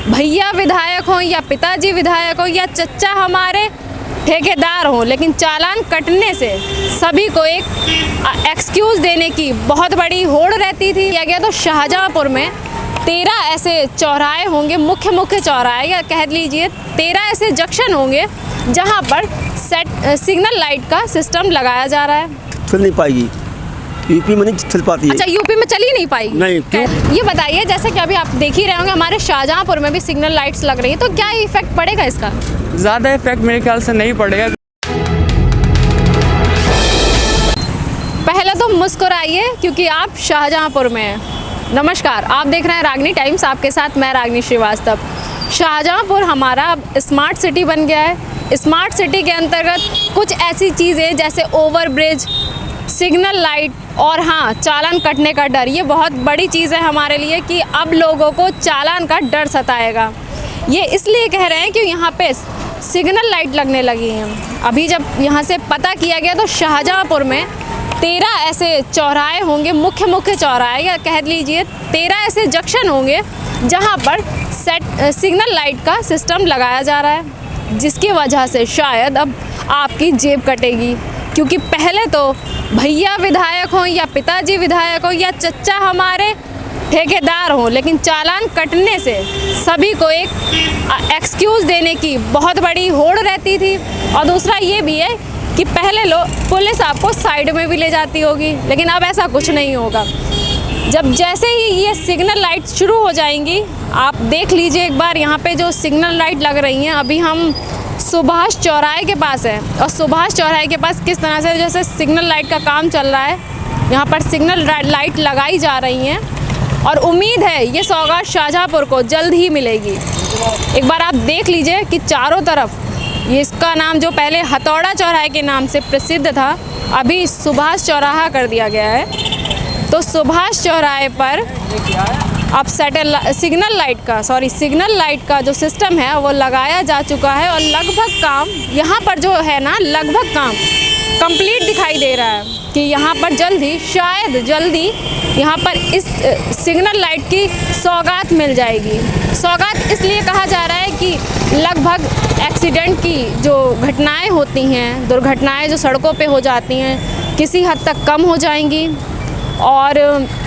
भैया विधायक हों या पिताजी विधायक हों या चच्चा हमारे ठेकेदार हों, लेकिन चालान कटने से सभी को एक एक्सक्यूज़ देने की बहुत बड़ी होड़ रहती थी। किया गया तो शाहजहाँपुर में 13 ऐसे चौराहे होंगे, मुख्य चौराहे, या कह लीजिए 13 ऐसे जंक्शन होंगे जहां पर सिग्नल लाइट का सिस्टम लगाया जा रहा है। चल नहीं पाएगी, यूपी में नहीं चल पाती है। अच्छा, यूपी में चल ही नहीं पाएगी? नहीं, क्यों? ये बताइए, जैसे कि अभी आप देख ही रहे होंगे हमारे शाहजहाँपुर में भी सिग्नल लाइट्स लग रही है, तो क्या इफेक्ट पड़ेगा इसका? ज़्यादा इफेक्ट मेरे ख्याल से नहीं पड़ेगा। पहले तो मुस्कुराइए क्योंकि आप शाहजहाँपुर में हैं। नमस्कार, आप देख रहे हैं रागनी टाइम्स, आपके साथ मैं रागनी श्रीवास्तव। शाहजहाँपुर हमारा अब स्मार्ट सिटी बन गया है। स्मार्ट सिटी के अंतर्गत कुछ ऐसी चीज़ें जैसे ओवरब्रिज, सिग्नल लाइट और हाँ, चालान कटने का डर, ये बहुत बड़ी चीज़ है हमारे लिए कि अब लोगों को चालान का डर सताएगा। ये इसलिए कह रहे हैं कि यहाँ पे सिग्नल लाइट लगने लगी हैं। अभी जब यहाँ से पता किया गया तो शाहजहाँपुर में 13 ऐसे चौराहे होंगे, मुख्य चौराहे, या कह लीजिए 13 ऐसे जंक्शन होंगे जहाँ पर सिग्नल लाइट का सिस्टम लगाया जा रहा है, जिसकी वजह से शायद अब आपकी जेब कटेगी। क्योंकि पहले तो भैया विधायक हों या पिताजी विधायक हों या चच्चा हमारे ठेकेदार हों, लेकिन चालान कटने से सभी को एक एक्सक्यूज़ देने की बहुत बड़ी होड़ रहती थी। और दूसरा ये भी है कि पहले पुलिस आपको साइड में भी ले जाती होगी, लेकिन अब ऐसा कुछ नहीं होगा। जब जैसे ही ये सिग्नल लाइट शुरू हो जाएंगी, आप देख लीजिए एक बार यहाँ पे जो सिग्नल लाइट लग रही हैं। अभी हम सुभाष चौराहे के पास है और सुभाष चौराहे के पास किस तरह से जैसे सिग्नल लाइट का काम चल रहा है, यहाँ पर सिग्नल लाइट लगाई जा रही हैं और उम्मीद है ये सौगात शाहजहाँपुर को जल्द ही मिलेगी। एक बार आप देख लीजिए कि चारों तरफ ये, इसका नाम जो पहले हथौड़ा चौराहे के नाम से प्रसिद्ध था, अभी सुभाष चौराहा कर दिया गया है। तो सुभाष चौराहे पर अब सिग्नल लाइट का जो सिस्टम है वो लगाया जा चुका है और लगभग काम यहाँ पर जो है ना, लगभग काम कंप्लीट दिखाई दे रहा है कि यहाँ पर शायद जल्दी यहाँ पर इस सिग्नल लाइट की सौगात मिल जाएगी। सौगात इसलिए कहा जा रहा है कि लगभग एक्सीडेंट की जो घटनाएं होती हैं, दुर्घटनाएं जो सड़कों पे हो जाती हैं, किसी हद तक कम हो जाएंगी। और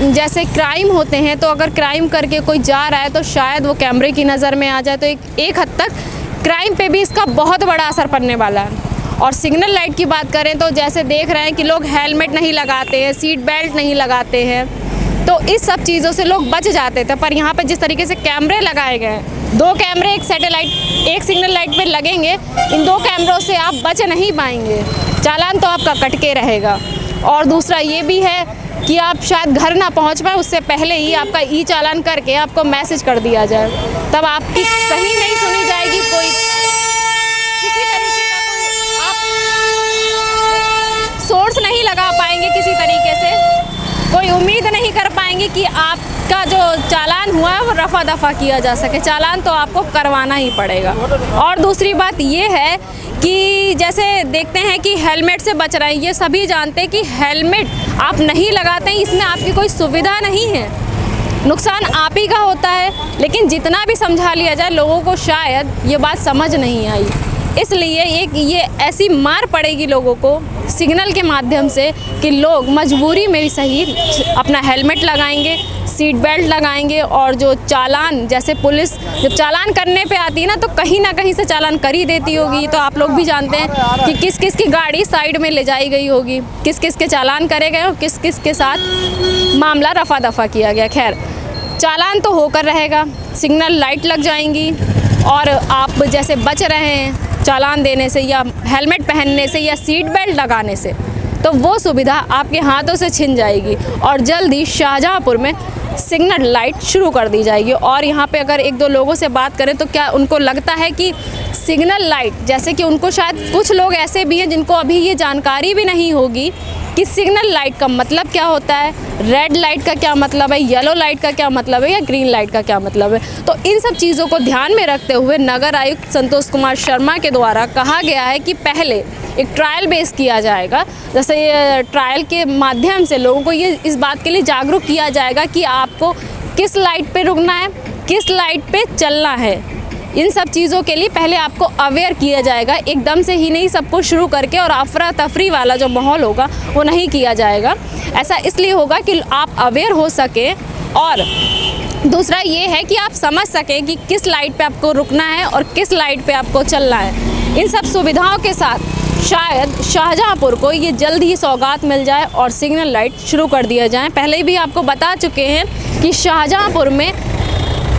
जैसे क्राइम होते हैं, तो अगर क्राइम करके कोई जा रहा है तो शायद वो कैमरे की नज़र में आ जाए, तो एक हद तक क्राइम पे भी इसका बहुत बड़ा असर पड़ने वाला है। और सिग्नल लाइट की बात करें तो जैसे देख रहे हैं कि लोग हेलमेट नहीं लगाते हैं, सीट बेल्ट नहीं लगाते हैं, तो इस सब चीज़ों से लोग बच जाते थे। पर यहाँ पर जिस तरीके से कैमरे लगाए गए हैं, 2 कैमरे एक सिग्नल लाइट पे लगेंगे, इन 2 कैमरों से आप बच नहीं पाएंगे, चालान तो आपका कट के रहेगा। और दूसरा ये भी है कि आप शायद घर ना पहुंच पाए, उससे पहले ही आपका ई चालान करके आपको मैसेज कर दिया जाए, तब आपकी कहीं नहीं सुनी जाएगी, कोई किसी तरीके का आप सोर्स नहीं लगा पाएंगे, किसी तरीके से कोई उम्मीद नहीं कर पाएंगे कि आपका जो चालान हुआ है वो रफा दफा किया जा सके। चालान तो आपको करवाना ही पड़ेगा। और दूसरी बात ये है कि जैसे देखते हैं कि हेलमेट से बच रहे हैं, ये सभी जानते हैं कि हेलमेट आप नहीं लगाते हैं, इसमें आपकी कोई सुविधा नहीं है, नुकसान आप ही का होता है। लेकिन जितना भी समझा लिया जाए, लोगों को शायद ये बात समझ नहीं आई, इसलिए ये ऐसी मार पड़ेगी लोगों को सिग्नल के माध्यम से कि लोग मजबूरी में भी सही अपना हेलमेट लगाएंगे, सीट बेल्ट लगाएंगे। और जो चालान, जैसे पुलिस जब चालान करने पे आती है ना, तो कहीं ना कहीं से चालान कर ही देती होगी। तो आप लोग भी जानते हैं कि किस किस की गाड़ी साइड में ले जाई गई होगी, किस किस के चालान करे गए और किस किस के साथ मामला रफा दफा किया गया। खैर, चालान तो होकर रहेगा, सिग्नल लाइट लग जाएंगी और आप जैसे बच रहे हैं चालान देने से या हेलमेट पहनने से या सीट बेल्ट लगाने से, तो वो सुविधा आपके हाथों से छिन जाएगी और जल्दी शाहजहाँपुर में सिग्नल लाइट शुरू कर दी जाएगी। और यहाँ पे अगर 1-2 लोगों से बात करें तो क्या उनको लगता है कि सिग्नल लाइट, जैसे कि उनको शायद कुछ लोग ऐसे भी हैं जिनको अभी ये जानकारी भी नहीं होगी कि सिग्नल लाइट का मतलब क्या होता है, रेड लाइट का क्या मतलब है, येलो लाइट का क्या मतलब है या ग्रीन लाइट का क्या मतलब है। तो इन सब चीज़ों को ध्यान में रखते हुए नगर आयुक्त संतोष कुमार शर्मा के द्वारा कहा गया है कि पहले एक ट्रायल बेस किया जाएगा, जैसे ये ट्रायल के माध्यम से लोगों को ये इस बात के लिए जागरूक किया जाएगा कि आपको किस लाइट पे रुकना है, किस लाइट पे चलना है। इन सब चीज़ों के लिए पहले आपको अवेयर किया जाएगा, एकदम से ही नहीं सब कुछ शुरू करके और अफरा तफरी वाला जो माहौल होगा वो नहीं किया जाएगा। ऐसा इसलिए होगा कि आप अवेयर हो सकें और दूसरा ये है कि आप समझ सकें कि किस लाइट पे आपको रुकना है और किस लाइट पे आपको चलना है। इन सब सुविधाओं के साथ शायद शाहजहाँपुर को ये जल्द ही सौगात मिल जाए और सिग्नल लाइट शुरू कर दिया जाए। पहले भी आपको बता चुके हैं कि शाहजहाँपुर में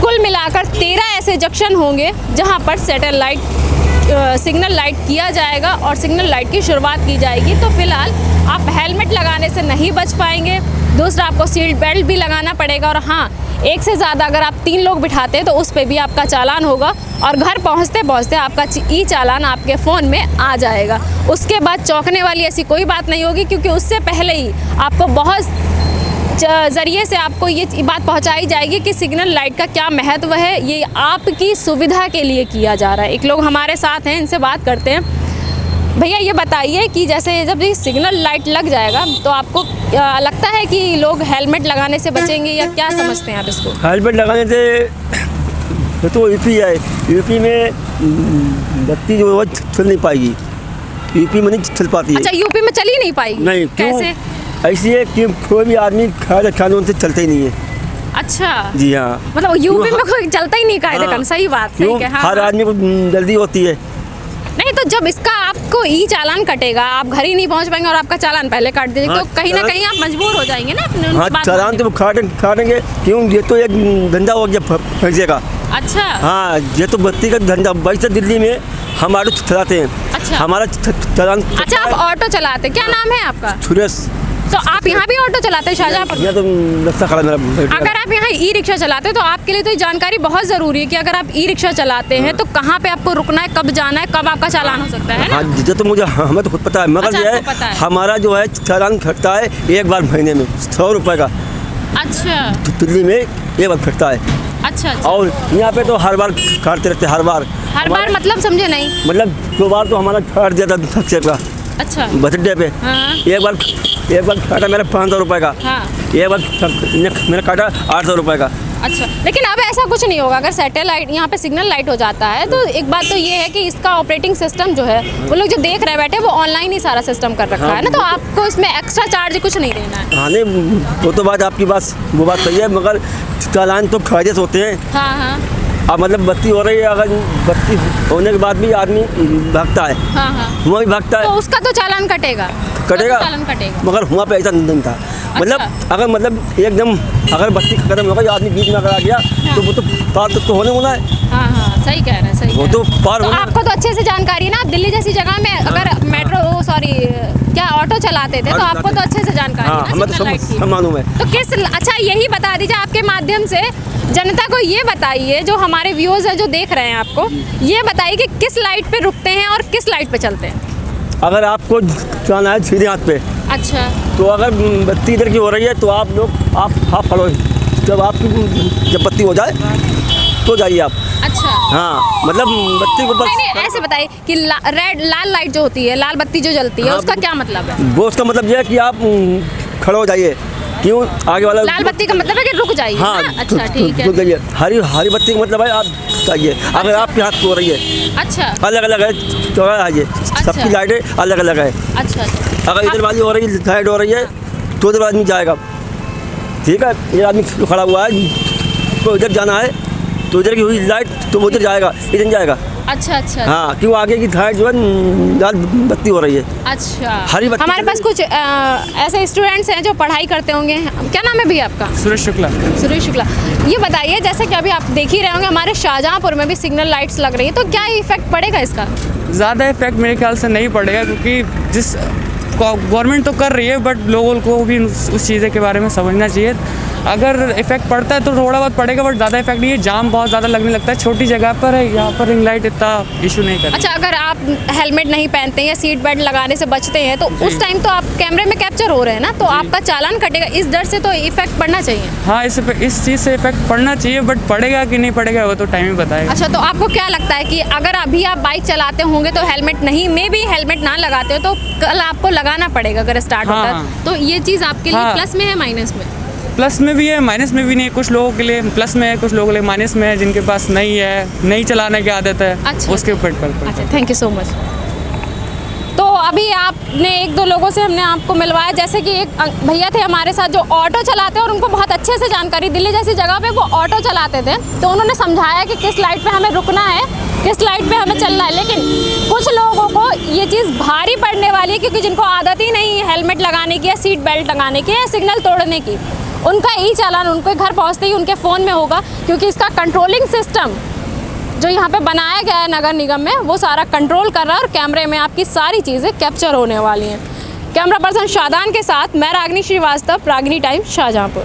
कुल मिलाकर 13 ऐसे जंक्शन होंगे जहां पर सैटेलाइट सिग्नल लाइट किया जाएगा और सिग्नल लाइट की शुरुआत की जाएगी। तो फिलहाल आप हेलमेट लगाने से नहीं बच पाएंगे। दूसरा, आपको सीट बेल्ट भी लगाना पड़ेगा और हाँ, एक से ज़्यादा अगर आप 3 लोग बिठाते हैं तो उस पर भी आपका चालान होगा और घर पहुंचते पहुंचते आपका ई चालान आपके फ़ोन में आ जाएगा। उसके बाद चौंकने वाली ऐसी कोई बात नहीं होगी, क्योंकि उससे पहले ही आपको बहुत ज़रिए से आपको ये बात पहुंचाई जाएगी कि सिग्नल लाइट का क्या महत्व है। ये आपकी सुविधा के लिए किया जा रहा है। एक लोग हमारे साथ हैं, इनसे बात करते हैं। भैया ये बताइए कि जैसे जब ये सिग्नल लाइट लग जाएगा तो आपको लगता है कि लोग हेलमेट लगाने से बचेंगे या क्या समझते हैं आप इसको? हेलमेट लगाने से तो यूपी है, यूपी में बत्ती जो है चल नहीं पाएगी, यूपी में नहीं चल पाती है। अच्छा, यूपी में चल ही नहीं पाएगी? नहीं। कैसे? ऐसी है कि कोई भी आदमी कानून से चलते ही नहीं है। अच्छा जी हाँ, मतलब यूपी में कोई चलता ही नहीं कायदे कानून। सही बात है। हर आदमी को जल्दी होती है। नहीं तो जब इसका आपको ई चालान कटेगा, आप घर ही नहीं पहुंच पाएंगे और आपका चालान पहले काट दीजिएगा, तो कहीं ना कहीं आप मजबूर हो जाएंगे ना अपने हाँ, चालान तो काटेंगे। क्यों? ये तो एक धंधा हो गया पैसे का। अच्छा हाँ, ये तो बत्ती का धंधा। वैसे दिल्ली में हम ऑटो चलाते हैं। अच्छा, हमारा चालान। अच्छा आप ऑटो चलाते, क्या नाम है आपका? सुरेश। तो आप यहाँ भी ऑटो चलाते हैं शाहजहाँपुर? ये तो रास्ता खड़ा मेरा। अगर आप यहाँ ई रिक्शा चलाते हैं तो आपके लिए तो ये जानकारी बहुत ज़रूरी है कि अगर आप ई रिक्शा चलाते हैं तो कहाँ पे आपको रुकना है, कब जाना है, कब आपका चालान हो सकता है ना? हाँ, ये तो मुझे हमें तो खुद पता है, मगर अच्छा, ये आपको पता है। हमारा जो है चालान कटता है एक बार महीने में 100 रुपये का। अच्छा दिल्ली में एक बार कटता है। अच्छा। और यहाँ पे तो हर बार काटते रहते, हर बार मतलब समझे नहीं? मतलब 2 बार तो हमारा काट दिया था सक्सेप का। अच्छा। बर्थडे पे हाँ। एक बार काटा मेरा 500 रुपये का। हाँ। एक बार मेरा काटा 800 रुपये का। अच्छा, लेकिन अब ऐसा कुछ नहीं होगा। अगर सैटेलाइट यहाँ पे सिग्नल लाइट हो जाता है तो एक बात तो ये है कि इसका ऑपरेटिंग सिस्टम जो है वो लोग जो देख रहे बैठे वो ऑनलाइन ही सारा सिस्टम कर रखा है ना, तो आपको इसमें एक्स्ट्रा चार्ज कुछ नहीं देना है। हाँ नहीं, वो तो बात आपकी वो बात सही है, मगर चालान तो कायदे से होते हैं। हाँ हाँ। अब मतलब बत्ती हो रही है, अगर बत्ती होने के बाद भी आदमी भागता है। हाँ हाँ। हुआ भी भागता है तो उसका तो चालान कटेगा। चालान कटेगा। मगर हुआ पे ऐसा नहीं था। मतलब अगर मतलब एकदम अगर बत्ती खत्म हो गई, आदमी बीच में अगर आ गया तो वो तो पार तो होने वाला है। हाँ हाँ, सही कह रहे हैं, सही। वो तो पार होना। आपको तो अच्छे से जानकारी है ना, आप दिल्ली जैसी जगह में अगर क्या ऑटो चलाते थे तो आपको तो अच्छे से जानकारी है ना सिग्नल लाइट की। मालूम है। तो अच्छा यही बता दीजिए आपके माध्यम से जनता को, ये बताइए जो हमारे व्यूअर्स हैं जो देख रहे हैं आपको, ये बताइए कि किस लाइट पे रुकते हैं और किस लाइट पे चलते हैं? अगर आपको जाना है सीधे हाथ पे, अच्छा, तो अगर बत्ती इधर की हो रही है तो आप हाफ खड़ो। जब बत्ती हो जाए तो जाइए आप। अच्छा। हाँ, मतलब बत्ती को नहीं, ऐसे बताइए कि लाल लाइट जो होती है, लाल बत्ती जो जलती है, हाँ, उसका क्या मतलब है? वो उसका मतलब ये है कि आप खड़े हो जाइए। क्यों? आगे वाला लाल बत्ती का मतलब है कि रुक जाइए। हाँ, अच्छा ठीक है। रुक जाइए। हरी बत्ती का मतलब है आप जाइए। अगर आपके हाथ हो रही है, अच्छा, अलग अलग है तो आइए। सबकी लाइटें अलग अलग है। अच्छा। अगर इधर वाली हो रही है, लाइट हो रही है तो उधर आदमी जाएगा। ठीक है, ये आदमी खड़ा हुआ है तो इधर जाना है तो इधर की हुई लाइट तो उधर जाएगा, इधर जाएगा। अच्छा अच्छा। हाँ, क्यों? आगे की लाइट जो है लाल बत्ती हो रही है। अच्छा। हरी बत्ती। हमारे पास कुछ ऐसे स्टूडेंट्स हैं जो पढ़ाई करते होंगे। क्या नाम है भैया आपका? सुरेश शुक्ला। सुरेश शुक्ला। ये बताइए, जैसे कि अभी आप देख ही रहे होंगे हमारे शाहजहाँपुर में भी सिग्नल लाइट्स लग रही है, तो क्या इफेक्ट पड़ेगा इसका? ज़्यादा इफेक्ट मेरे ख्याल से नहीं पड़ेगा, क्योंकि जिस गवर्नमेंट तो कर रही है, बट लोगों को भी उस चीज़ के बारे में समझना चाहिए। अगर इफेक्ट पड़ता है तो थोड़ा बहुत पड़ेगा, बट ज़्यादा इफेक्ट नहीं है। जाम बहुत ज़्यादा लगने लगता है, छोटी जगह पर है, यहाँ पर रिंग लाइट इतना इशू नहीं करता। अच्छा, अगर आप हेलमेट नहीं पहनते हैं या सीट बेल्ट लगाने से बचते हैं तो उस टाइम तो आप कैमरे में कैप्चर हो रहे हैं ना, तो आपका चालान कटेगा। इस डर से तो इफेक्ट पड़ना चाहिए। हाँ, इस चीज़ से इफेक्ट पड़ना चाहिए, बट पड़ेगा कि नहीं पड़ेगा वो तो टाइम ही बताएगा। अच्छा, तो आपको क्या लगता है कि अगर अभी आप बाइक चलाते होंगे तो हेलमेट नहीं, मे भी हेलमेट ना लगाते हो तो कल आपको लगाना पड़ेगा अगर स्टार्ट होता है, तो ये चीज़ आपके लिए प्लस में है माइनस में? प्लस में भी है, माइनस में भी नहीं है। कुछ लोगों के लिए प्लस में है, कुछ लोगों के लिए माइनस में है, जिनके पास नहीं है, नहीं चलाने की आदत है, अच्छा। उसके ऊपर डिपेंड करता है। अच्छा, थैंक यू सो मच। तो अभी आपने एक दो लोगों से हमने आपको मिलवाया, जैसे कि एक भैया थे हमारे साथ जो ऑटो चलाते हैं और उनको बहुत अच्छे से जानकारी, दिल्ली जैसी जगह पे वो ऑटो चलाते थे, तो उन्होंने समझाया कि किस लाइट पे हमें रुकना है, किस लाइट पे हमें चलना है। लेकिन कुछ लोगों को ये चीज़ भारी पड़ने वाली है, क्योंकि जिनको आदत ही नहीं है हेलमेट लगाने की या सीट बेल्ट लगाने की या सिग्नल तोड़ने की, उनका ई चालान उनके घर पहुँचते ही उनके फ़ोन में होगा, क्योंकि इसका कंट्रोलिंग सिस्टम जो यहाँ पे बनाया गया है नगर निगम में, वो सारा कंट्रोल कर रहा है और कैमरे में आपकी सारी चीज़ें कैप्चर होने वाली हैं। कैमरा पर्सन शादान के साथ मैं रागिनी श्रीवास्तव, रागिनी टाइम्स, शाहजहाँपुर।